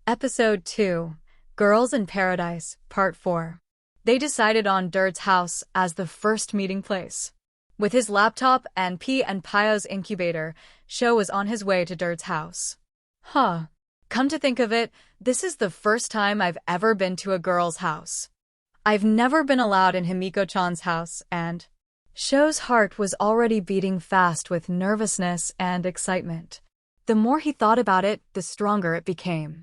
Episode 2, Girls in Paradise, Part 4. They decided on Dirt's house as the first meeting place. With his laptop and P and Pio's incubator, Sho was on his way to Dirt's house. Come to think of it, this is the first time I've ever been to a girl's house. I've never been allowed in Himiko-chan's house, and Sho's heart was already beating fast with nervousness and excitement. The more he thought about it, the stronger it became.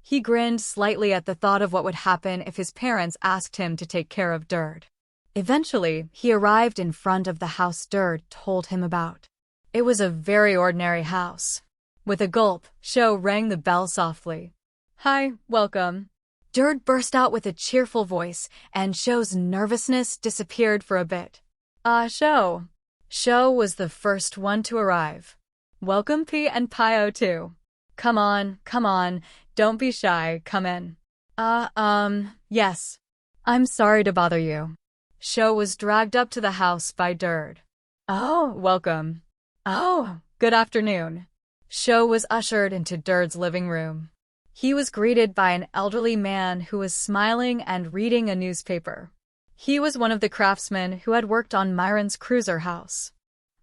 He grinned slightly at the thought of what would happen if his parents asked him to take care of Dirt. Eventually, he arrived in front of the house Dirt told him about. It was a very ordinary house. With a gulp, Sho rang the bell softly. "Hi, welcome." Dirt burst out with a cheerful voice, and Sho's nervousness disappeared for a bit. Sho. Sho was the first one to arrive. "Welcome P and Pio too. Come on, don't be shy, come in." Yes. "I'm sorry to bother you." Sho was dragged up to the house by Dirt. "Oh, welcome." "Oh, good afternoon." Sho was ushered into Dirt's living room. He was greeted by an elderly man who was smiling and reading a newspaper. He was one of the craftsmen who had worked on Myron's cruiser house.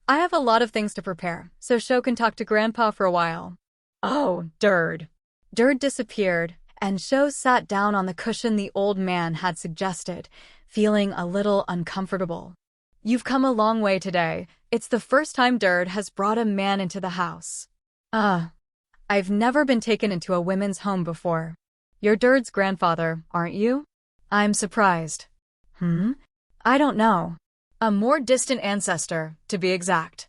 "I have a lot of things to prepare, so Sho can talk to Grandpa for a while." "Oh, Dirt." Dirt disappeared, and Sho sat down on the cushion the old man had suggested, feeling a little uncomfortable. "You've come a long way today. It's the first time Dirt has brought a man into the house." I've never been taken into a women's home before. You're Dirt's grandfather, aren't you?" "I'm surprised." "I don't know. A more distant ancestor, to be exact."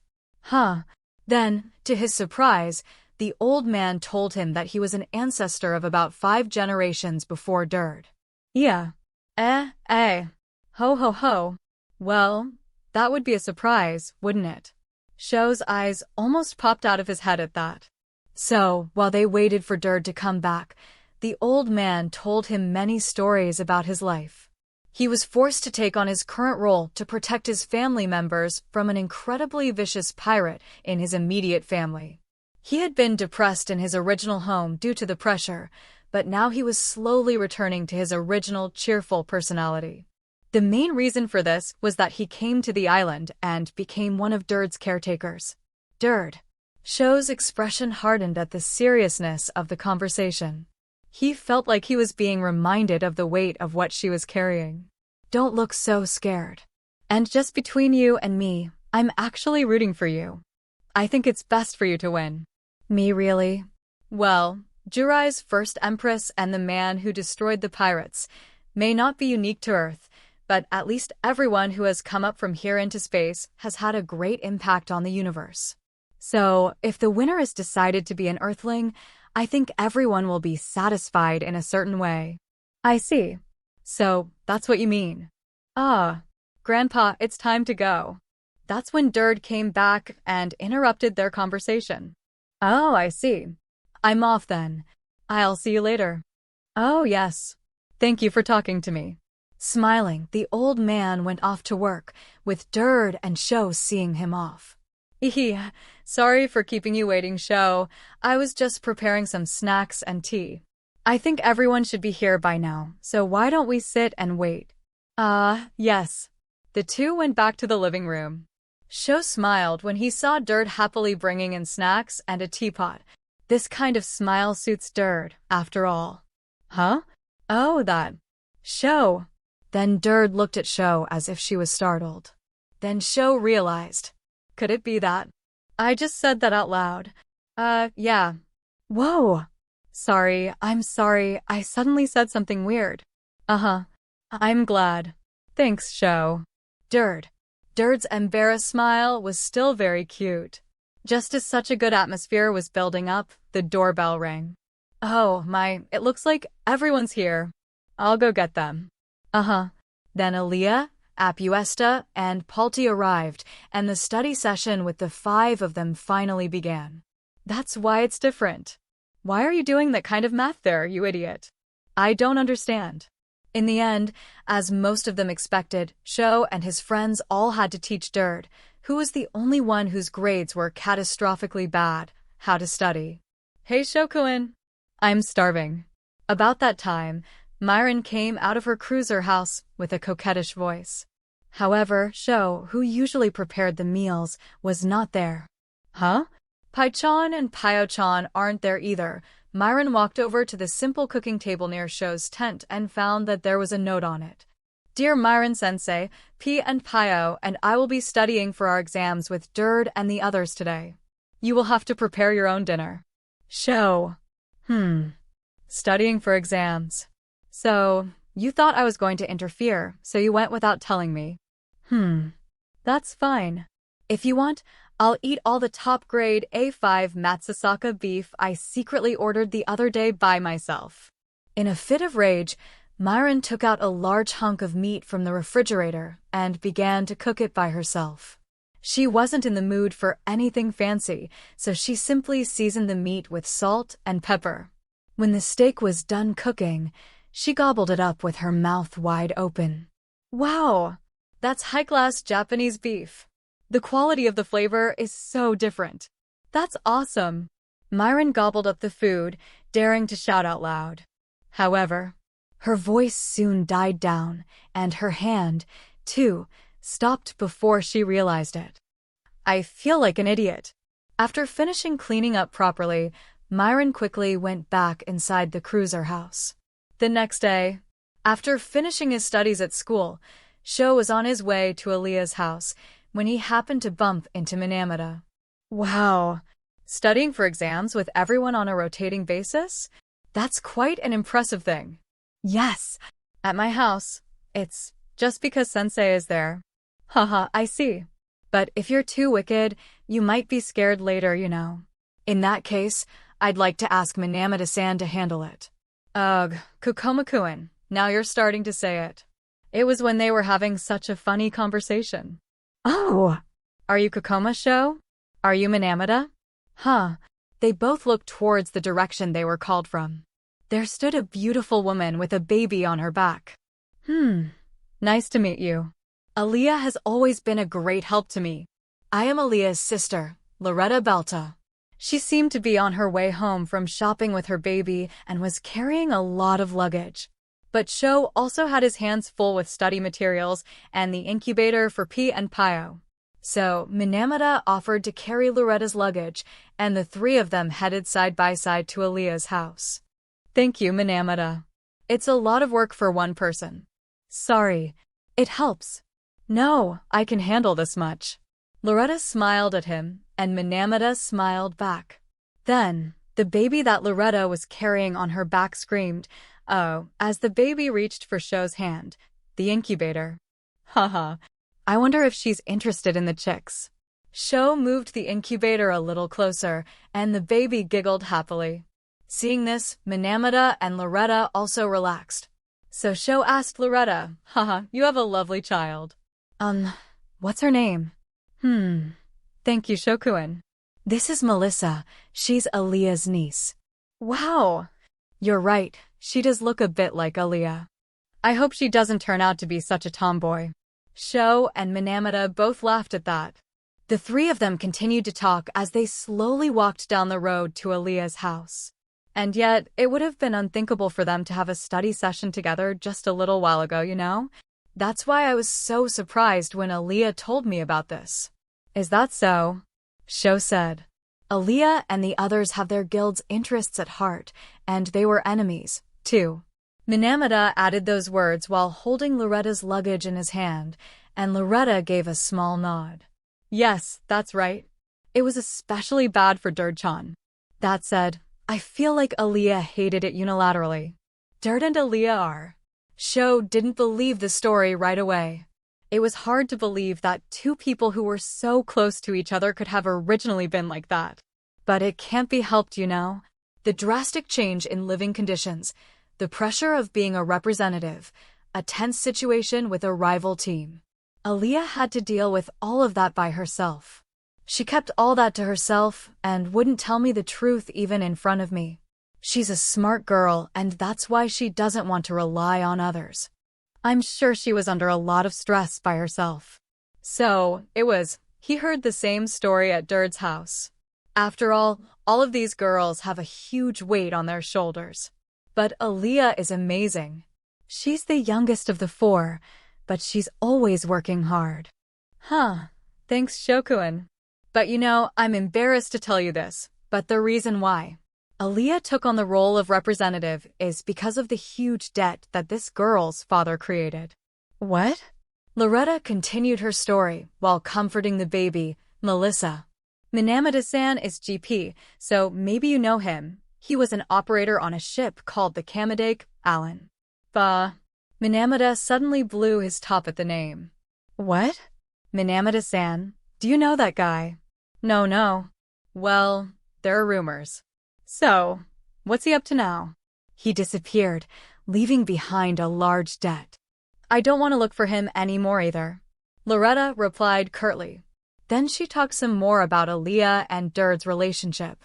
Then, to his surprise, the old man told him that he was an ancestor of about 5 generations before Dirt. "Yeah. Ho ho ho. Well, that would be a surprise, wouldn't it?" Sho's eyes almost popped out of his head at that. So, while they waited for Dirt to come back, the old man told him many stories about his life. He was forced to take on his current role to protect his family members from an incredibly vicious pirate in his immediate family. He had been depressed in his original home due to the pressure, but now he was slowly returning to his original cheerful personality. The main reason for this was that he came to the island and became one of Dirt's caretakers. Dirt. Sho's expression hardened at the seriousness of the conversation. He felt like he was being reminded of the weight of what she was carrying. "Don't look so scared. And just between you and me, I'm actually rooting for you. I think it's best for you to win." "Me really?" "Well, Jurai's first empress and the man who destroyed the pirates may not be unique to Earth, but at least everyone who has come up from here into space has had a great impact on the universe. So, if the winner is decided to be an Earthling, I think everyone will be satisfied in a certain way." "I see. So, that's what you mean." Grandpa, it's time to go." That's when Dirt came back and interrupted their conversation. "Oh, I see. I'm off then. I'll see you later." "Oh, yes. Thank you for talking to me." Smiling, the old man went off to work, with Dirt and Sho seeing him off. Sorry for keeping you waiting, Sho. I was just preparing some snacks and tea. I think everyone should be here by now, so why don't we sit and wait?" Yes." The two went back to the living room. Sho smiled when he saw Dirt happily bringing in snacks and a teapot. This kind of smile suits Dirt, after all. "Oh, that. Sho." Then Dirt looked at Sho as if she was startled. Then Sho realized. Could it be that? I just said that out loud. Yeah. Whoa. I'm sorry, I suddenly said something weird. I'm glad. Thanks, Sho. Dirt's embarrassed smile was still very cute. Just as such a good atmosphere was building up, the doorbell rang. "Oh my, it looks like everyone's here. I'll go get them." Then Aaliyah, Apuesta, and Palti arrived, and the study session with the 5 of them finally began. "That's why it's different. Why are you doing that kind of math there, you idiot? I don't understand." In the end, as most of them expected, Sho and his friends all had to teach Dirt, who was the only one whose grades were catastrophically bad, how to study. "Hey, Shokuin. I'm starving. About that time, Myron came out of her cruiser house with a coquettish voice. However, Sho, who usually prepared the meals, was not there. Huh? Pai-chan and Pio-chan aren't there either. Myron walked over to the simple cooking table near Sho's tent and found that there was a note on it. Dear Myron-sensei, P and Pio and I will be studying for our exams with Derd and the others today. You will have to prepare your own dinner. Sho. Studying for exams. So, you thought I was going to interfere, so you went without telling me. That's fine. If you want, I'll eat all the top-grade A5 Matsusaka beef I secretly ordered the other day by myself. In a fit of rage, Myron took out a large hunk of meat from the refrigerator and began to cook it by herself. She wasn't in the mood for anything fancy, so she simply seasoned the meat with salt and pepper. When the steak was done cooking, she gobbled it up with her mouth wide open. Wow! That's high-class Japanese beef. The quality of the flavor is so different. That's awesome. Myron gobbled up the food, daring to shout out loud. However, her voice soon died down, and her hand, too, stopped before she realized it. I feel like an idiot. After finishing cleaning up properly, Myron quickly went back inside the cruiser house. The next day, after finishing his studies at school, Sho was on his way to Aaliyah's house when he happened to bump into Minamata. Wow! Studying for exams with everyone on a rotating basis? That's quite an impressive thing. Yes, at my house. It's just because Sensei is there. Haha, I see. But if you're too wicked, you might be scared later, you know. In that case, I'd like to ask Minamata-san to handle it. Ugh, Kokoma-kun, now you're starting to say it. It was when they were having such a funny conversation. Oh! Are you Kokoma, Sho? Are you Minamata? Huh. They both looked towards the direction they were called from. There stood a beautiful woman with a baby on her back. Nice to meet you. Aaliyah has always been a great help to me. I am Aaliyah's sister, Loretta Belta. She seemed to be on her way home from shopping with her baby and was carrying a lot of luggage. But Sho also had his hands full with study materials and the incubator for P and Pio. So Minamata offered to carry Loretta's luggage, and the three of them headed side by side to Aaliyah's house. Thank you, Minamata. It's a lot of work for one person. Sorry. It helps. No, I can handle this much. Loretta smiled at him, and Minamata smiled back. Then, the baby that Loretta was carrying on her back screamed, "Oh," as the baby reached for Sho's hand, the incubator. Haha, I wonder if she's interested in the chicks. Sho moved the incubator a little closer, and the baby giggled happily. Seeing this, Minamata and Loretta also relaxed. So Sho asked Loretta, "Haha, you have a lovely child. What's her name?" Thank you, Shokuen. This is Melissa. She's Aaliyah's niece. Wow! You're right, she does look a bit like Aaliyah. I hope she doesn't turn out to be such a tomboy. Sho and Minamata both laughed at that. The three of them continued to talk as they slowly walked down the road to Aaliyah's house. And yet, it would have been unthinkable for them to have a study session together just a little while ago, you know? That's why I was so surprised when Aaliyah told me about this. Is that so? Sho said. Aaliyah and the others have their guild's interests at heart, and they were enemies, too. Minamata added those words while holding Loretta's luggage in his hand, and Loretta gave a small nod. Yes, that's right. It was especially bad for Derd-chan. That said, I feel like Aaliyah hated it unilaterally. Derd and Aaliyah are. Sho didn't believe the story right away. It was hard to believe that two people who were so close to each other could have originally been like that. But it can't be helped, you know. The drastic change in living conditions, the pressure of being a representative, a tense situation with a rival team. Aaliyah had to deal with all of that by herself. She kept all that to herself and wouldn't tell me the truth even in front of me. She's a smart girl, and that's why she doesn't want to rely on others. I'm sure she was under a lot of stress by herself. So, he heard the same story at Derd's house. After all of these girls have a huge weight on their shoulders. But Aaliyah is amazing. She's the youngest of the four, but she's always working hard. Huh, thanks Shokuen. But I'm embarrassed to tell you this, but the reason why Aaliyah took on the role of representative is because of the huge debt that this girl's father created. What? Loretta continued her story while comforting the baby, Melissa. Minamata-san is GP, so maybe you know him. He was an operator on a ship called the Kamidake, Alan. Minamata suddenly blew his top at the name. What? Minamata-san, do you know that guy? No. Well, there are rumors. So, what's he up to now? He disappeared, leaving behind a large debt. I don't want to look for him anymore either. Loretta replied curtly. Then she talked some more about Aaliyah and Durd's relationship.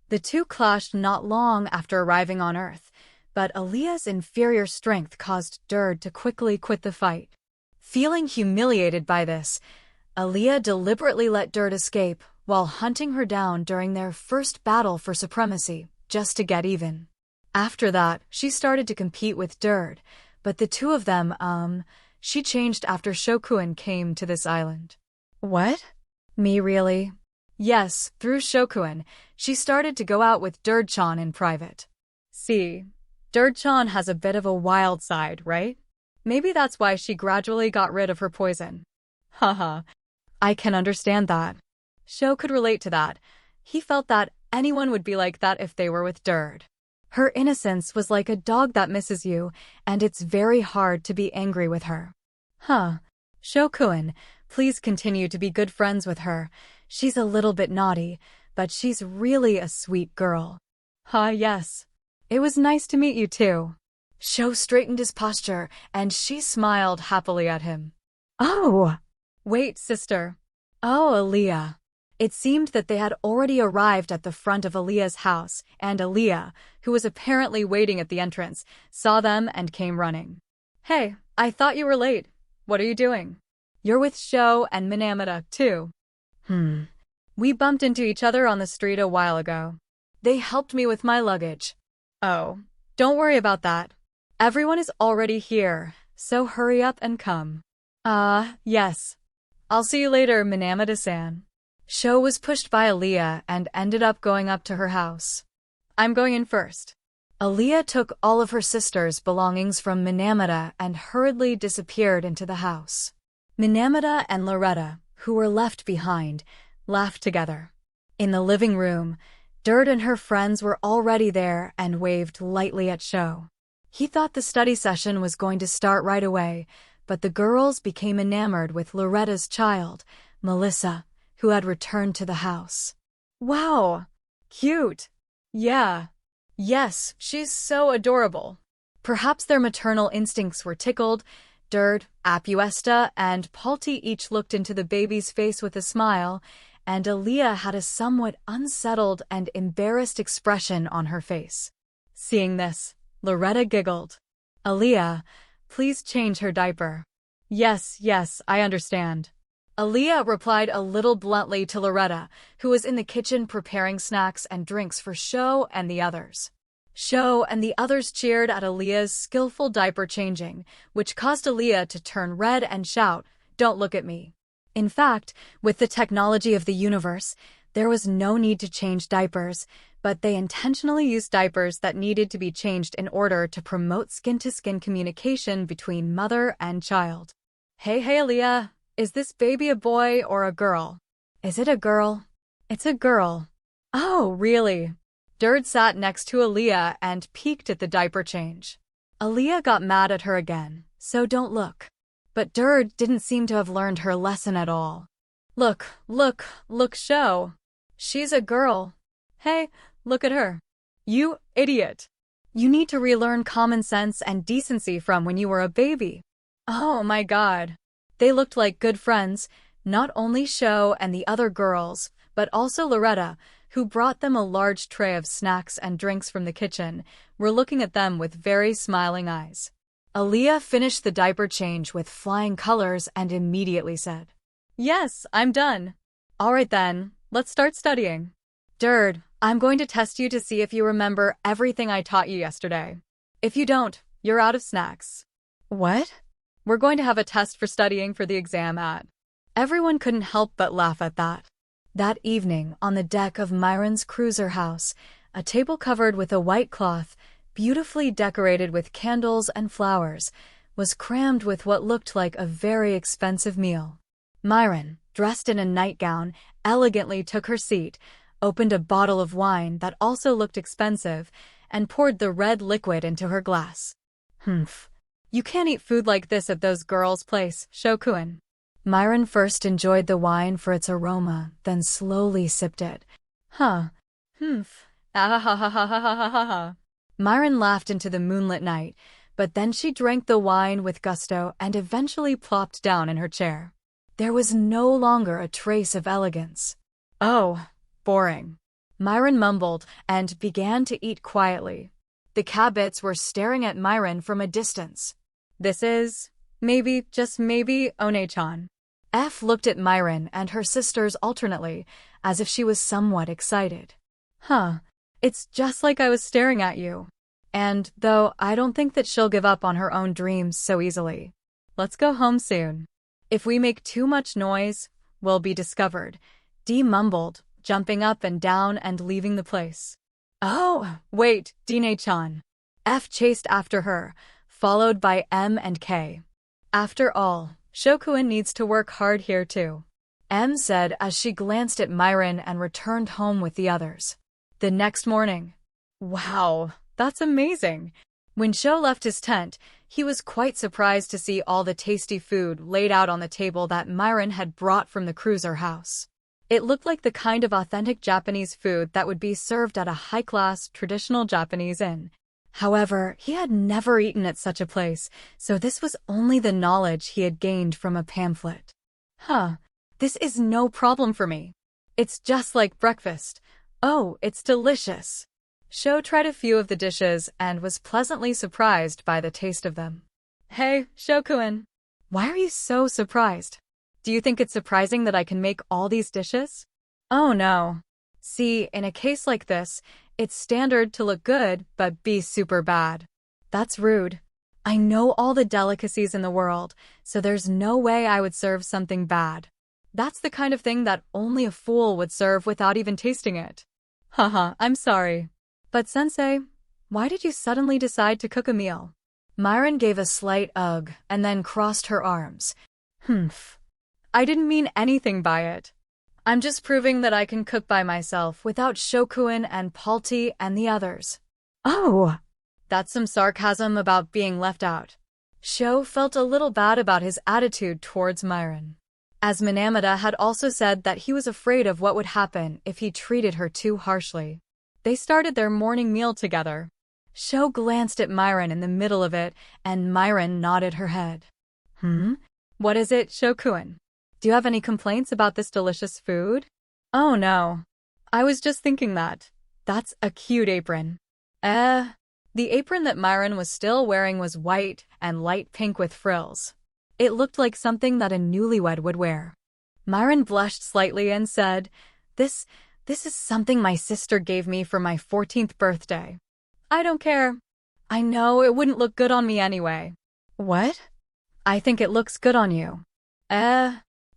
The two clashed not long after arriving on Earth, but Aaliyah's inferior strength caused Durd to quickly quit the fight. Feeling humiliated by this, Aaliyah deliberately let Durd escape while hunting her down during their first battle for supremacy, just to get even. After that, she started to compete with Durd, but the two of them, she changed after Shokuen came to this island. What? Me really? Yes, through Shokuen, she started to go out with Durd-chan in private. See, Durd-chan has a bit of a wild side, right? Maybe that's why she gradually got rid of her poison. Haha, I can understand that. Sho could relate to that. He felt that anyone would be like that if they were with Durd. Her innocence was like a dog that misses you, and it's very hard to be angry with her. Shokuen, please continue to be good friends with her. She's a little bit naughty, but she's really a sweet girl. Yes. It was nice to meet you too. Sho straightened his posture, and she smiled happily at him. Oh! Wait, sister. Oh, Aaliyah. It seemed that they had already arrived at the front of Aaliyah's house, and Aaliyah, who was apparently waiting at the entrance, saw them and came running. Hey, I thought you were late. What are you doing? You're with Sho and Minamata, too. We bumped into each other on the street a while ago. They helped me with my luggage. Oh, don't worry about that. Everyone is already here, so hurry up and come. Yes. I'll see you later, Minamata-san. Sho was pushed by Aaliyah and ended up going up to her house. I'm going in first. Aaliyah took all of her sister's belongings from Minamata and hurriedly disappeared into the house. Minamata and Loretta, who were left behind, laughed together. In the living room, Durd and her friends were already there and waved lightly at Sho. He thought the study session was going to start right away, but the girls became enamored with Loretta's child, Melissa, who had returned to the house. Wow! Cute! Yeah. Yes, she's so adorable. Perhaps their maternal instincts were tickled. Durd, Apuesta, and Palti each looked into the baby's face with a smile, and Aaliyah had a somewhat unsettled and embarrassed expression on her face. Seeing this, Loretta giggled. Aaliyah, please change her diaper. Yes, I understand. Aaliyah replied a little bluntly to Loretta, who was in the kitchen preparing snacks and drinks for Sho and the others. Sho and the others cheered at Aaliyah's skillful diaper changing, which caused Aaliyah to turn red and shout, "Don't look at me." In fact, with the technology of the universe, there was no need to change diapers, but they intentionally used diapers that needed to be changed in order to promote skin-to-skin communication between mother and child. Hey, Aaliyah. Is this baby a boy or a girl? Is it a girl? It's a girl. Oh, really? Durd sat next to Aaliyah and peeked at the diaper change. Aaliyah got mad at her again, so don't look. But Durd didn't seem to have learned her lesson at all. Look, Sho. She's a girl. Hey, look at her. You idiot. You need to relearn common sense and decency from when you were a baby. Oh my God. They looked like good friends, not only Sho and the other girls, but also Loretta, who brought them a large tray of snacks and drinks from the kitchen, were looking at them with very smiling eyes. Aaliyah finished the diaper change with flying colors and immediately said, "Yes, I'm done. All right then, let's start studying. Durd, I'm going to test you to see if you remember everything I taught you yesterday. If you don't, you're out of snacks. What? We're going to have a test for studying for the exam at. Everyone couldn't help but laugh at that. That evening, on the deck of Myron's cruiser house, a table covered with a white cloth, beautifully decorated with candles and flowers, was crammed with what looked like a very expensive meal. Myron, dressed in a nightgown, elegantly took her seat, opened a bottle of wine that also looked expensive, and poured the red liquid into her glass. Humph. You can't eat food like this at those girls' place, Shokuin. Myron first enjoyed the wine for its aroma, then slowly sipped it. Huh. Humph. Ah ha ha ha ha ha ha ha. Myron laughed into the moonlit night, but then she drank the wine with gusto and eventually plopped down in her chair. There was no longer a trace of elegance. Oh, boring. Myron mumbled and began to eat quietly. The Cabots were staring at Myron from a distance. This is, maybe, just maybe, One-chan. F looked at Myron and her sisters alternately, as if she was somewhat excited. Huh, it's just like I was staring at you. And, though, I don't think that she'll give up on her own dreams so easily. Let's go home soon. If we make too much noise, we'll be discovered, D mumbled, jumping up and down and leaving the place. Oh, wait, Dine-chan. F chased after her, followed by M and K. After all, Shokuin needs to work hard here too, M said as she glanced at Myron and returned home with the others. The next morning. Wow, that's amazing. When Sho left his tent, he was quite surprised to see all the tasty food laid out on the table that Myron had brought from the cruiser house. It looked like the kind of authentic Japanese food that would be served at a high-class, traditional Japanese inn. However, he had never eaten at such a place, so this was only the knowledge he had gained from a pamphlet. Huh, this is no problem for me. It's just like breakfast. Oh, it's delicious. Sho tried a few of the dishes and was pleasantly surprised by the taste of them. Hey, Shokuin. Why are you so surprised? Do you think it's surprising that I can make all these dishes? Oh no. See, in a case like this, it's standard to look good but be super bad. That's rude. I know all the delicacies in the world, so there's no way I would serve something bad. That's the kind of thing that only a fool would serve without even tasting it. Haha, I'm sorry. But sensei, why did you suddenly decide to cook a meal? Myron gave a slight ugh and then crossed her arms. Humph. I didn't mean anything by it. I'm just proving that I can cook by myself without Shokuin and Palti and the others. Oh, that's some sarcasm about being left out. Sho felt a little bad about his attitude towards Myron, as Minamata had also said that he was afraid of what would happen if he treated her too harshly. They started their morning meal together. Sho glanced at Myron in the middle of it, and Myron nodded her head. What is it, Shokuin? Do you have any complaints about this delicious food? Oh no. I was just thinking that. That's a cute apron. The apron that Myron was still wearing was white and light pink with frills. It looked like something that a newlywed would wear. Myron blushed slightly and said, This is something my sister gave me for my 14th birthday. I don't care. I know it wouldn't look good on me anyway. What? I think it looks good on you.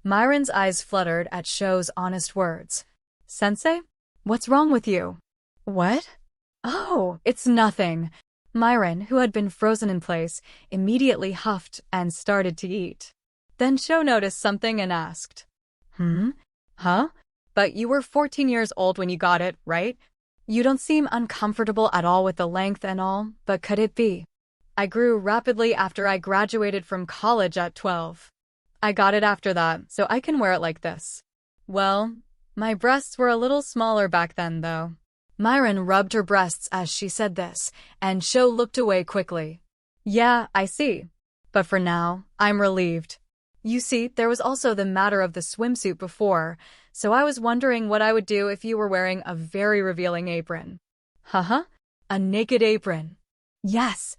Myron's eyes fluttered at Sho's honest words. Sensei? What's wrong with you? What? Oh, it's nothing. Myron, who had been frozen in place, immediately huffed and started to eat. Then Sho noticed something and asked, Huh? But you were 14 years old when you got it, right? You don't seem uncomfortable at all with the length and all, but could it be? I grew rapidly after I graduated from college at 12. I got it after that, so I can wear it like this. Well, my breasts were a little smaller back then, though. Myron rubbed her breasts as she said this, and Sho looked away quickly. Yeah, I see. But for now, I'm relieved. You see, there was also the matter of the swimsuit before, so I was wondering what I would do if you were wearing a very revealing apron. Haha, a naked apron. Yes,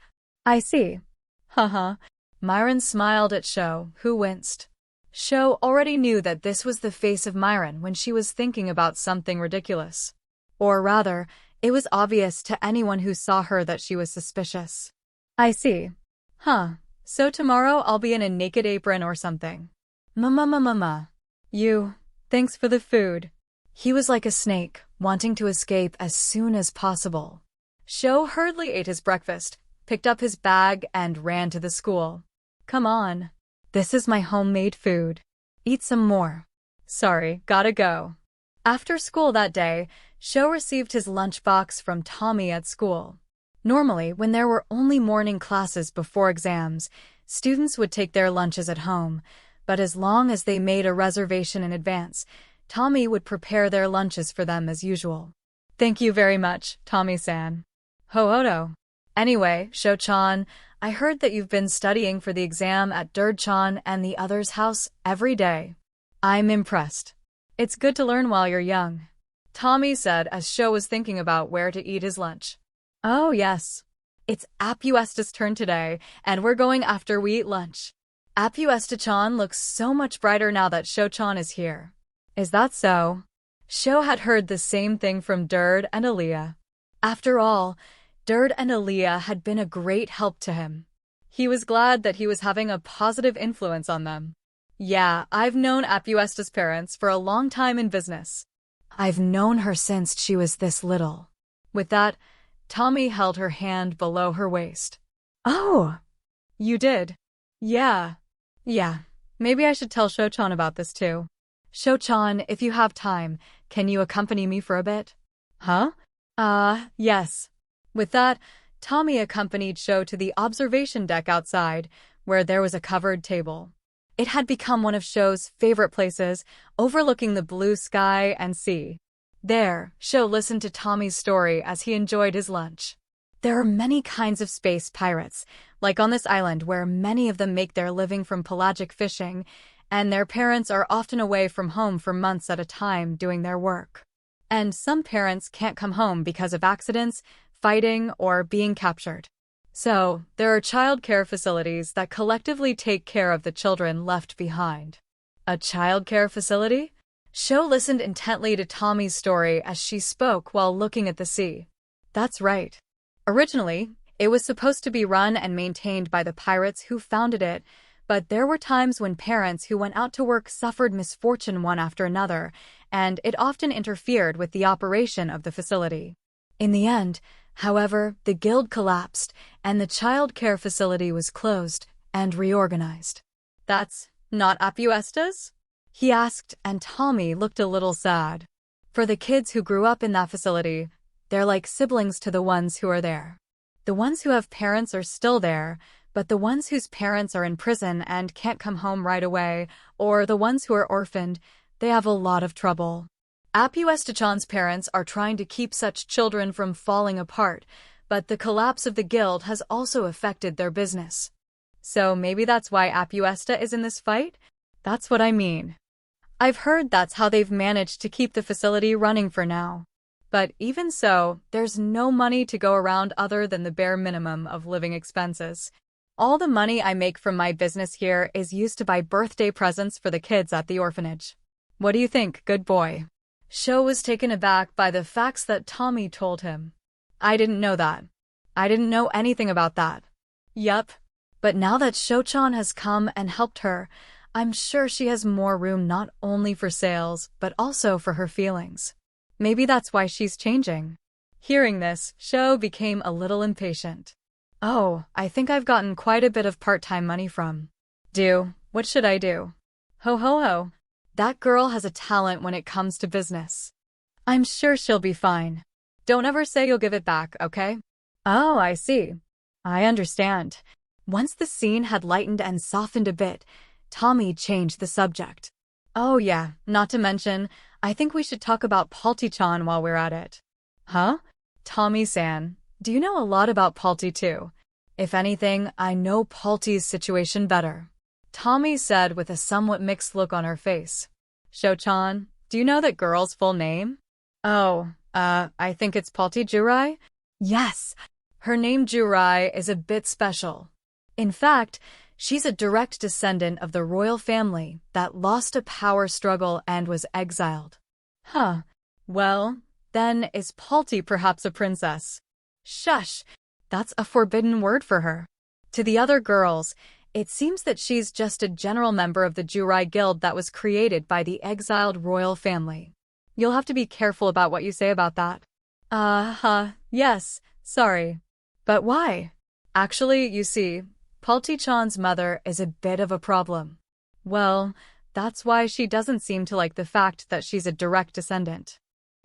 I see. Haha. Myron smiled at Sho, who winced. Sho already knew that this was the face of Myron when she was thinking about something ridiculous. Or rather, It was obvious to anyone who saw her that she was suspicious. I see. Huh. So tomorrow I'll be in a naked apron or something. Mama. Thanks for the food. He was like a snake, wanting to escape as soon as possible. Sho hurriedly ate his breakfast, picked up his bag, and ran to the school. Come on. This is my homemade food. Eat some more. Sorry, gotta go. After school that day, Sho received his lunchbox from Tommy at school. Normally, when there were only morning classes before exams, students would take their lunches at home, but as long as they made a reservation in advance, Tommy would prepare their lunches for them as usual. Thank you very much, Tommy-san. Ho-odo. Anyway, Sho-chan, I heard that you've been studying for the exam at Derd-chan and the other's house every day. I'm impressed. It's good to learn while you're young, Tommy said as Sho was thinking about where to eat his lunch. Oh yes. It's Apuesta's turn today, and we're going after we eat lunch. Apuesta-chan looks so much brighter now that Sho-chan is here. Is that so? Sho had heard the same thing from Derd and Aaliyah. After all, Derd and Aaliyah had been a great help to him. He was glad that he was having a positive influence on them. Yeah, I've known Apuesta's parents for a long time in business. I've known her since she was this little. With that, Tommy held her hand below her waist. Oh! You did? Yeah. Maybe I should tell Sho-chan about this too. Sho-chan, if you have time, can you accompany me for a bit? Huh? Yes. With that, Tommy accompanied Sho to the observation deck outside, where there was a covered table. It had become one of Sho's favorite places, overlooking the blue sky and sea. There, Sho listened to Tommy's story as he enjoyed his lunch. There are many kinds of space pirates, like on this island where many of them make their living from pelagic fishing, and their parents are often away from home for months at a time doing their work. And some parents can't come home because of accidents, fighting, or being captured. So, there are child care facilities that collectively take care of the children left behind. A child care facility? Sho listened intently to Tommy's story as she spoke while looking at the sea. That's right. Originally, it was supposed to be run and maintained by the pirates who founded it, but there were times when parents who went out to work suffered misfortune one after another, and it often interfered with the operation of the facility. In the end, however, the guild collapsed, and the child care facility was closed and reorganized. That's not Apuesta's? He asked, and Tommy looked a little sad. For the kids who grew up in that facility, they're like siblings to the ones who are there. The ones who have parents are still there, but the ones whose parents are in prison and can't come home right away, or the ones who are orphaned, they have a lot of trouble. Apuesta-chan's parents are trying to keep such children from falling apart, but the collapse of the guild has also affected their business. So maybe that's why Apuesta is in this fight? That's what I mean. I've heard that's how they've managed to keep the facility running for now. But even so, there's no money to go around other than the bare minimum of living expenses. All the money I make from my business here is used to buy birthday presents for the kids at the orphanage. What do you think, good boy? Sho was taken aback by the facts that Tommy told him. I didn't know that. I didn't know anything about that. Yup. But now that Sho-chan has come and helped her, I'm sure she has more room not only for sales, but also for her feelings. Maybe that's why she's changing. Hearing this, Sho became a little impatient. Oh, I think I've gotten quite a bit of part-time money from. What should I do? Ho. That girl has a talent when it comes to business. I'm sure she'll be fine. Don't ever say you'll give it back, okay? Oh, I see. I understand. Once the scene had lightened and softened a bit, Tommy changed the subject. Oh yeah, not to mention, I think we should talk about Palti-chan while we're at it. Huh? Tommy-san, do you know a lot about Palti too? If anything, I know Palti's situation better. Tommy said with a somewhat mixed look on her face. Sho-chan, do you know that girl's full name? Oh, I think it's Palti Jurai? Yes, her name Jurai is a bit special. In fact, she's a direct descendant of the royal family that lost a power struggle and was exiled. Huh. Well, Then is Palti perhaps a princess? Shush! That's a forbidden word for her. To the other girls, it seems that she's just a general member of the Jurai Guild that was created by the exiled royal family. You'll have to be careful about what you say about that. Yes, sorry. But why? Actually, you see, Palti-chan's mother is a bit of a problem. Well, that's why she doesn't seem to like the fact that she's a direct descendant.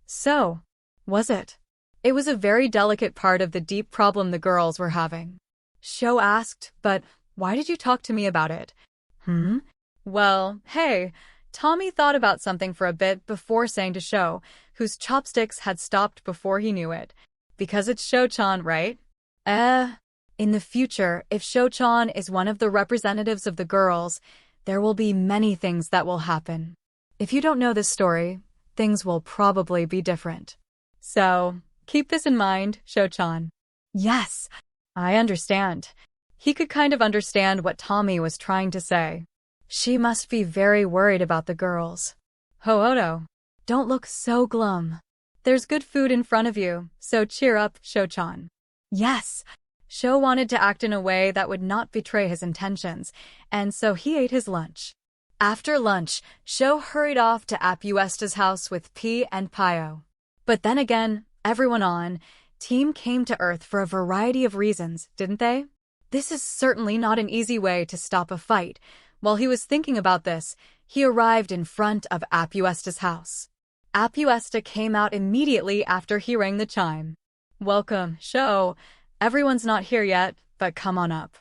So, was it? It was a very delicate part of the deep problem the girls were having. Sho asked, but why did you talk to me about it? Well, hey, Tommy thought about something for a bit before saying to Sho, whose chopsticks had stopped before he knew it. Because it's Sho-chan, right? In the future, if Sho-chan is one of the representatives of the girls, there will be many things that will happen. If you don't know this story, things will probably be different. So, keep this in mind, Sho-chan. Yes, I understand. He could kind of understand what Tommy was trying to say. She must be very worried about the girls. Ho-oto, don't look so glum. There's good food in front of you, so cheer up, Sho-chan. Yes. Sho wanted to act in a way that would not betray his intentions, and so he ate his lunch. After lunch, Sho hurried off to Apuesta's house with P and Pio. But then again, everyone on team came to Earth for a variety of reasons, didn't they? This is certainly not an easy way to stop a fight. While he was thinking about this, he arrived in front of Apuesta's house. Apuesta came out immediately after he rang the chime. Welcome, Sho. Everyone's not here yet, but come on up.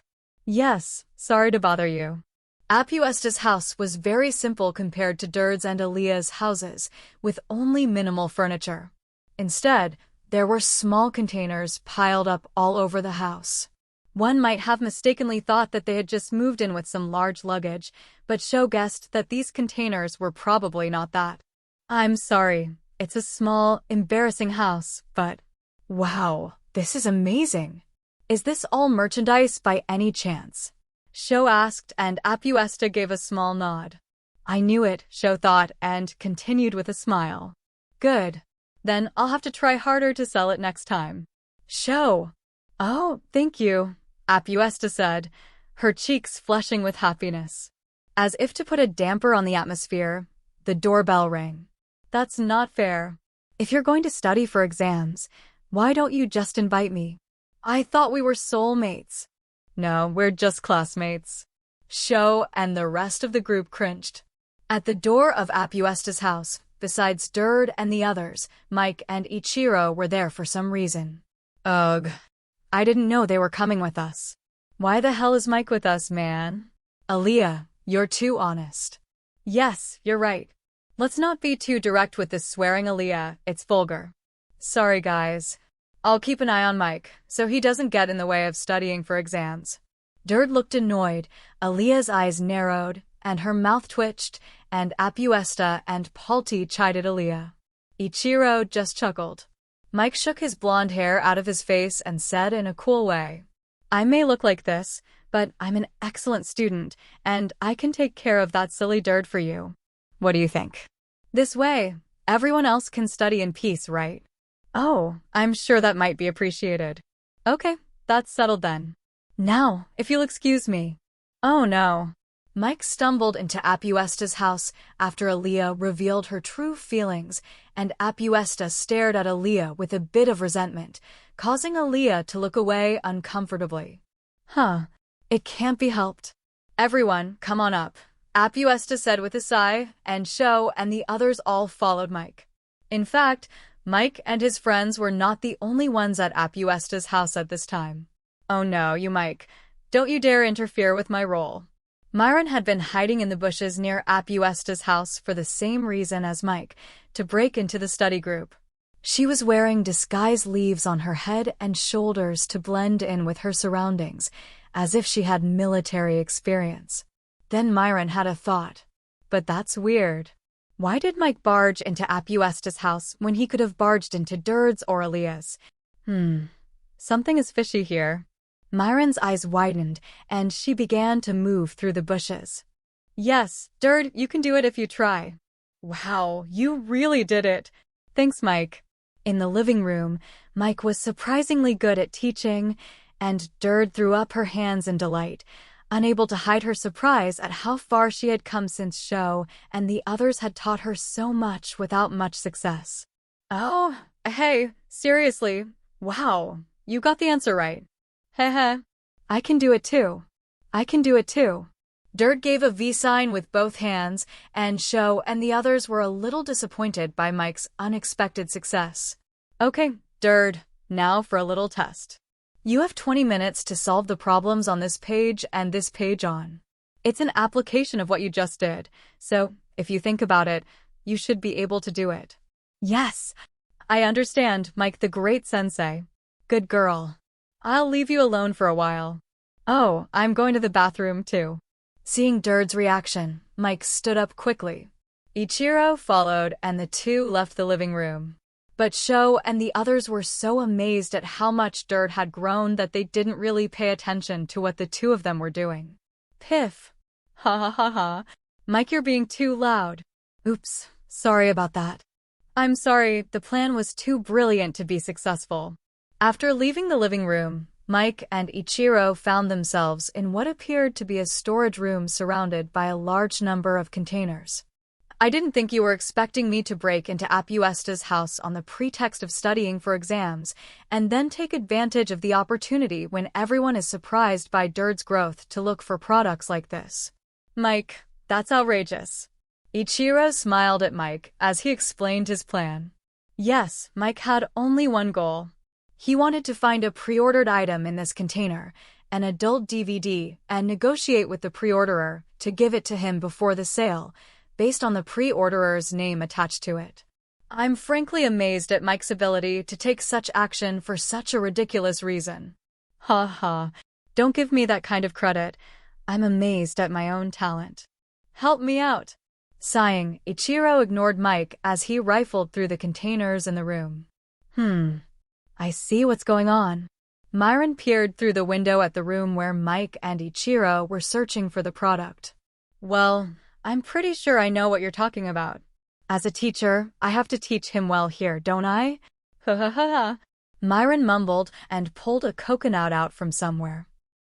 Yes, sorry to bother you. Apuesta's house was very simple compared to Durd's and Aaliyah's houses, with only minimal furniture. Instead, there were small containers piled up all over the house. One might have mistakenly thought that they had just moved in with some large luggage, but Sho guessed that these containers were probably not that. I'm sorry, it's a small, embarrassing house, but... Wow, this is amazing. Is this all merchandise by any chance? Sho asked, and Apuesta gave a small nod. I knew it, Sho thought, and continued with a smile. Good. Then I'll have to try harder to sell it next time. Sho! Oh, thank you, Apuesta said, her cheeks flushing with happiness. As if to put a damper on the atmosphere, the doorbell rang. That's not fair. If you're going to study for exams, why don't you just invite me? I thought we were soulmates. No, we're just classmates. Sho and the rest of the group cringed. At the door of Apuesta's house, besides Durd and the others, Mike and Ichiro were there for some reason. Ugh. I didn't know they were coming with us. Why the hell is Mike with us, man? Aaliyah, you're too honest. Yes, you're right. Let's not be too direct with this swearing, Aaliyah. It's vulgar. Sorry, guys. I'll keep an eye on Mike, so he doesn't get in the way of studying for exams. Durd looked annoyed, Aaliyah's eyes narrowed, and her mouth twitched, and Apuesta and Palti chided Aaliyah. Ichiro just chuckled. Mike shook his blonde hair out of his face and said in a cool way, I may look like this, but I'm an excellent student, and I can take care of that silly Durd for you. What do you think? This way, everyone else can study in peace, right? Oh, I'm sure that might be appreciated. Okay, that's settled then. Now, if you'll excuse me. Oh no. Mike stumbled into Apuesta's house after Aaliyah revealed her true feelings, and Apuesta stared at Aaliyah with a bit of resentment, causing Aaliyah to look away uncomfortably. It can't be helped. Everyone, come on up, Apuesta said with a sigh, and Sho and the others all followed Mike. In fact, Mike and his friends were not the only ones at Apuesta's house at this time. Oh no, you Mike. Don't you dare interfere with my role. Myron had been hiding in the bushes near Apuesta's house for the same reason as Mike, to break into the study group. She was wearing disguise leaves on her head and shoulders to blend in with her surroundings, as if she had military experience. Then Myron had a thought. But that's weird. Why did Mike barge into Apuesta's house when he could have barged into Durd's or Aaliyah's? Something is fishy here. Myron's eyes widened, and she began to move through the bushes. Yes, Durd, you can do it if you try. Wow, you really did it. Thanks, Mike. In the living room, Mike was surprisingly good at teaching, and Derd threw up her hands in delight, unable to hide her surprise at how far she had come since show, and the others had taught her so much without much success. Oh, hey, seriously, wow, you got the answer right. Heh. I can do it too. I can do it too. Derd gave a V sign with both hands, and Sho and the others were a little disappointed by Mike's unexpected success. Okay, Derd, now for a little test. You have 20 minutes to solve the problems on this page and this page on. It's an application of what you just did, so if you think about it, you should be able to do it. Yes, I understand, Mike the great sensei. Good girl. I'll leave you alone for a while. Oh, I'm going to the bathroom too. Seeing Derd's reaction, Mike stood up quickly. Ichiro followed and the two left the living room. But Sho and the others were so amazed at how much Derd had grown that they didn't really pay attention to what the two of them were doing. Piff. Ha ha ha ha. Mike, you're being too loud. Oops, sorry about that. I'm sorry, the plan was too brilliant to be successful. After leaving the living room, Mike and Ichiro found themselves in what appeared to be a storage room surrounded by a large number of containers. I didn't think you were expecting me to break into Apuesta's house on the pretext of studying for exams, and then take advantage of the opportunity when everyone is surprised by Derd's growth to look for products like this. Mike, that's outrageous. Ichiro smiled at Mike as he explained his plan. Yes, Mike had only one goal. He wanted to find a pre-ordered item in this container, an adult DVD, and negotiate with the pre-orderer to give it to him before the sale, based on the pre-orderer's name attached to it. I'm frankly amazed at Mike's ability to take such action for such a ridiculous reason. Ha ha, don't give me that kind of credit. I'm amazed at my own talent. Help me out. Sighing, Ichiro ignored Mike as he rifled through the containers in the room. I see what's going on. Myron peered through the window at the room where Mike and Ichiro were searching for the product. Well, I'm pretty sure I know what you're talking about. As a teacher, I have to teach him well here, don't I? Ha ha ha ha. Myron mumbled and pulled a coconut out from somewhere.